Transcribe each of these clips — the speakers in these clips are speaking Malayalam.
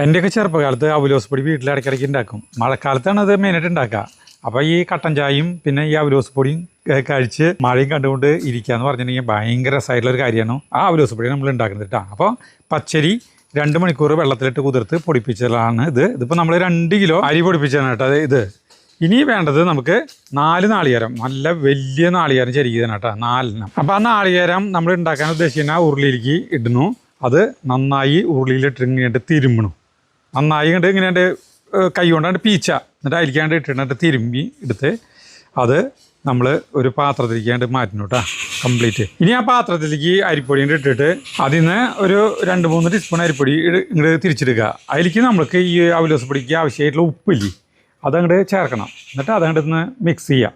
എൻ്റെയൊക്കെ ചെറുപ്പകാലത്ത് അവലോസ് പൊടി വീട്ടിൽ ഇടയ്ക്കിടയ്ക്ക് ഉണ്ടാക്കും. മഴക്കാലത്താണ് അത് മെയിനായിട്ട് ഉണ്ടാക്കുക. അപ്പോൾ ഈ കട്ടൻ ചായയും പിന്നെ ഈ അവലോസ് പൊടിയും കഴിച്ച് മഴയും കണ്ടുകൊണ്ട് ഇരിക്കുക എന്ന് പറഞ്ഞിട്ടുണ്ടെങ്കിൽ ഭയങ്കര രസമായിട്ടുള്ളൊരു കാര്യമാണ്. ആ അവലോസ് പൊടി നമ്മൾ ഉണ്ടാക്കുന്നത് കേട്ടോ. അപ്പോൾ പച്ചരി 2 മണിക്കൂർ വെള്ളത്തിലിട്ട് കുതിർത്ത് പൊടിപ്പിച്ചതാണ് ഇതിപ്പോൾ നമ്മൾ 2 കിലോ അരി പൊടിപ്പിച്ചതാണ് കേട്ടോ ഇത്. ഇനി വേണ്ടത് നമുക്ക് 4 നാളികേരം, നല്ല വലിയ നാളികേരം ചെരുകിയതാണ് കേട്ടോ, 4 അപ്പോൾ ആ നാളികേരം നമ്മൾ ഉണ്ടാക്കാൻ ഉദ്ദേശിക്കുന്ന ഉരുളിയിലേക്ക് ഇടുന്നു. അത് നന്നായി ഉരുളിയിലിട്ട് ഇങ്ങനെയായിട്ട് തിരുമ്പണം. നന്നായി കണ്ട് ഇങ്ങനെയാണ്ട് കൈ കൊണ്ടാണ്ട് പീച്ച, എന്നിട്ട് അതിലേക്കാണ്ട് ഇട്ടിട്ട് തിരുമ്പി എടുത്ത് അത് നമ്മൾ ഒരു പാത്രത്തിലേക്കാണ്ട് മാറ്റണം കേട്ടോ കംപ്ലീറ്റ്. ഇനി ആ പാത്രത്തിലേക്ക് അരിപ്പൊടി ഇട്ടിട്ട് അതിൽ നിന്ന് ഒരു 2-3 ടീസ്പൂൺ അരിപ്പൊടി ഇങ്ങോട്ട് തിരിച്ചെടുക്കുക. അതിലേക്ക് നമ്മൾക്ക് ഈ അവലോസ് പൊടിക്ക് ആവശ്യമായിട്ടുള്ള ഉപ്പില്ലേ അതങ്ങോട്ട് ചേർക്കണം. എന്നിട്ട് അതങ്ങോട്ട് ഒന്ന് മിക്സ് ചെയ്യുക.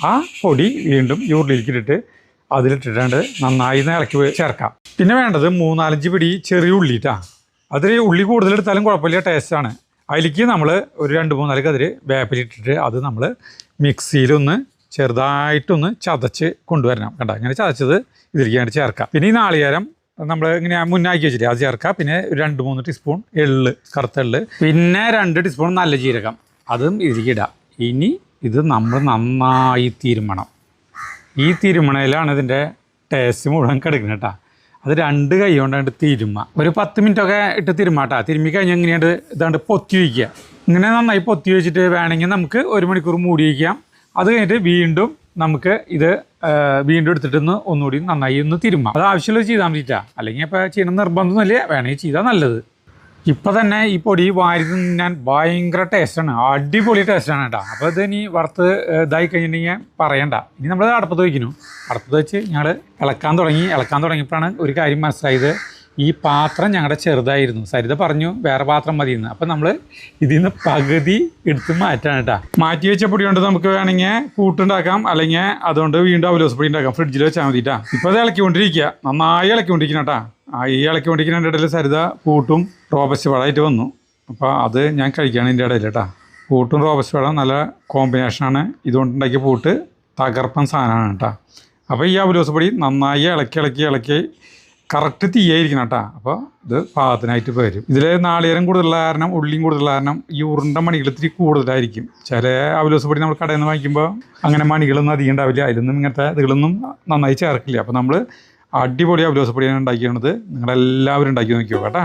ആ പൊടി വീണ്ടും ഈ ഉരുളിയിലേക്ക് ഇട്ടിട്ട് അതിലിട്ടിട്ടാണ്ട് നന്നായി ഇളക്കി ചേർക്കാം. പിന്നെ വേണ്ടത് 3-4 പിടി ചെറിയ ഉള്ളി കേട്ടോ. അതിൽ ഉള്ളി കൂടുതലെടുത്താലും കുഴപ്പമില്ല, ടേസ്റ്റാണ്. അതിലേക്ക് നമ്മൾ ഒരു 2-3 കതിര് വേപ്പിലിട്ടിട്ട് അത് നമ്മൾ മിക്സിയിലൊന്ന് ചെറുതായിട്ടൊന്ന് ചതച്ച് കൊണ്ടുവരണം. കണ്ട ഇങ്ങനെ ചതച്ചത് ഇതിലേക്കാണ്ട് ചേർക്കാം. പിന്നെ ഈ നാളികേരം നമ്മൾ ഇങ്ങനെ മുന്നാക്കി വെച്ചിട്ട് അത് ചേർക്കാം. പിന്നെ 2-3 ടീസ്പൂൺ എള്ള്, കറുത്ത എള്ള്, പിന്നെ 2 ടീസ്പൂൺ നല്ല ജീരകം, അതും ഇതിലേക്ക് ഇടാം. ഇനി ഇത് നമ്മൾ നന്നായി തിരുമണം. ഈ തിരുമണയിലാണ് ഇതിൻ്റെ ടേസ്റ്റ് മുഴുവൻ കിടക്കുന്നത് കേട്ടോ. അത് 2 കൈ കൊണ്ടാണ്ട് തിരുമ്മ. ഒരു 10 മിനിറ്റൊക്കെ ഇട്ട് തിരുമാട്ടാ. തിരുമ്മി കഴിഞ്ഞാൽ ഇങ്ങനെയാണ്ട് ഇതാണ്ട് പൊത്തി വയ്ക്കുക. ഇങ്ങനെ നന്നായി പൊത്തി വെച്ചിട്ട് വേണമെങ്കിൽ നമുക്ക് 1 മണിക്കൂർ മൂടി വയ്ക്കാം. അത് കഴിഞ്ഞിട്ട് വീണ്ടും നമുക്ക് ഇത് വീണ്ടും എടുത്തിട്ടൊന്ന് ഒന്നുകൂടി നന്നായി ഒന്ന് തിരുമ്മാം. അത് ആവശ്യമുള്ളത് ചെയ്താൽ മതിട്ടാ. അല്ലെങ്കിൽ ഇപ്പോൾ ചെയ്യണം നിർബന്ധമൊന്നുമില്ല, വേണമെങ്കിൽ ചെയ്താൽ നല്ലത്. ഇപ്പം തന്നെ ഈ പൊടി വാരി തിന്നാൻ ഭയങ്കര ടേസ്റ്റാണ്, അടിപൊളി ടേസ്റ്റാണ് കേട്ടോ. അപ്പോൾ ഇത് ഇനി വറുത്ത് ഇതായി കഴിഞ്ഞിട്ടുണ്ടെങ്കിൽ പറയണ്ട. ഇനി നമ്മൾ അടുപ്പത്ത് വയ്ക്കുന്നു. അടുപ്പത്ത് വെച്ച് ഞങ്ങൾ ഇളക്കാൻ തുടങ്ങിയപ്പോഴാണ് ഒരു കാര്യം മനസ്സിലായത്. ഈ പാത്രം ഞങ്ങളുടെ ചെറുതായിരുന്നു. സരിത പറഞ്ഞു വേറെ പാത്രം മതിയെന്ന്. അപ്പം നമ്മൾ ഇതിൽ നിന്ന് പകുതി എടുത്ത് മാറ്റാണ് കേട്ടോ. മാറ്റി വെച്ച പൊടി കൊണ്ട് നമുക്ക് വേണമെങ്കിൽ കൂട്ടുണ്ടാക്കാം, അല്ലെങ്കിൽ അതുകൊണ്ട് വീണ്ടും അവലോസ് പൊടി ഉണ്ടാക്കാം. ഫ്രിഡ്ജിൽ വെച്ചാൽ മതിട്ടാ. ഇപ്പോൾ അത് ഇളക്കിക്കൊണ്ടിരിക്കുക, നന്നായി ഇളക്കിക്കൊണ്ടിരിക്കണം കേട്ടോ. ഈ ഇളക്കിക്കൊണ്ടിരിക്കുന്നതിൻ്റെ ഇടയിൽ സരിത കൂട്ടും റോബസ്റ്റ് പഴമായിട്ട് വന്നു. അപ്പോൾ അത് ഞാൻ കഴിക്കുകയാണ് ഇതിൻ്റെ ഇടയിൽ കേട്ടോ. കൂട്ടും റോബസ്റ്റ് പഴം നല്ല കോമ്പിനേഷനാണ്. ഇതുകൊണ്ടുണ്ടാക്കിയ പൂട്ട് തകർപ്പൻ സാധനമാണ് കേട്ടോ. അപ്പോൾ ഈ അവലോസ് പൊടി നന്നായി ഇളക്കി കറക്റ്റ് തീയായിരിക്കണം കേട്ടോ. അപ്പോൾ ഇത് പാകത്തിനായിട്ട് വരും. ഇതിൽ നാളികേരം കൂടുതലുള്ള കാരണം, ഉള്ളിയും കൂടുതലുള്ള കാരണം ഈ ഉരുണ്ട മണികൾ ഇത്തിരി കൂടുതലായിരിക്കും. ചില അവലോസ് പൊടി നമ്മൾ കടയിൽ നിന്ന് വാങ്ങിക്കുമ്പോൾ അങ്ങനെ മണികളൊന്നും അധികം ഉണ്ടാവില്ല. അതിലൊന്നും ഇങ്ങനത്തെ ഇതുകളൊന്നും നന്നായി ചേർക്കില്ല. അപ്പോൾ നമ്മൾ അടിപൊളി അവലോസ് പൊടിയാണ് ഉണ്ടാക്കിയത്. നിങ്ങളെല്ലാവരും ഉണ്ടാക്കി നോക്കിയോ കേട്ടോ.